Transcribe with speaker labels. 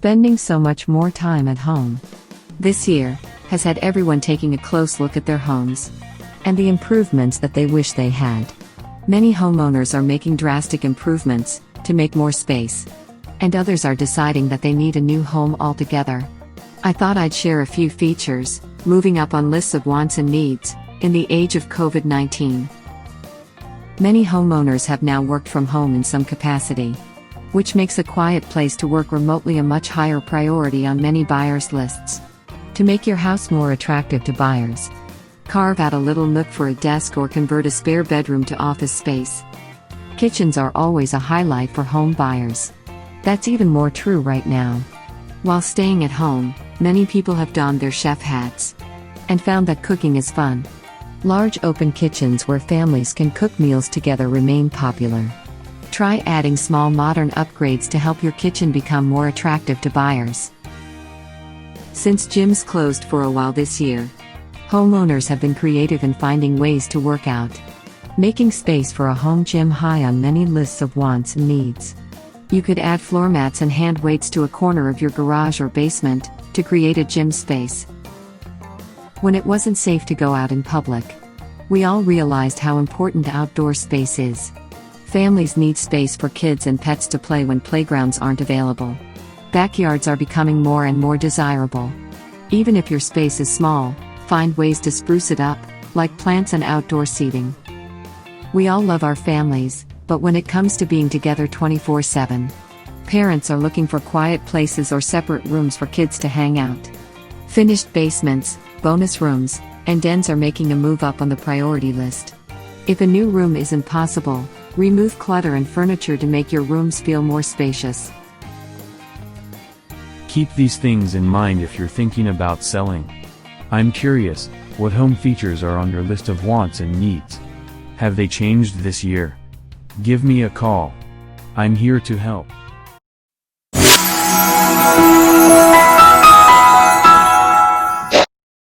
Speaker 1: spending so much more time at home this year has had everyone taking a close look at their homes and the improvements that they wish they had. Many homeowners are making drastic improvements to make more space, and others are deciding that they need a new home altogether. I thought I'd share a few features, moving up on lists of wants and needs, in the age of COVID-19. Many homeowners have now worked from home in some capacity, which makes a quiet place to work remotely a much higher priority on many buyers' lists. To make your house more attractive to buyers, carve out a little nook for a desk or convert a spare bedroom to office space. Kitchens are always a highlight for home buyers. That's even more true right now. While staying at home, many people have donned their chef hats and found that cooking is fun. Large open kitchens where families can cook meals together remain popular. Try adding small modern upgrades to help your kitchen become more attractive to buyers. Since gyms closed for a while this year, homeowners have been creative in finding ways to work out, making space for a home gym high on many lists of wants and needs. You could add floor mats and hand weights to a corner of your garage or basement to create a gym space. When it wasn't safe to go out in public, we all realized how important outdoor space is. Families need space for kids and pets to play when playgrounds aren't available. Backyards are becoming more and more desirable. Even if your space is small, find ways to spruce it up, like plants and outdoor seating. We all love our families, but when it comes to being together 24/7, parents are looking for quiet places or separate rooms for kids to hang out. Finished basements, bonus rooms, and dens are making a move up on the priority list. If a new room isn't possible, remove clutter and furniture to make your rooms feel more spacious.
Speaker 2: Keep these things in mind if you're thinking about selling. I'm curious, what home features are on your list of wants and needs? Have they changed this year? Give me a call. I'm here to help.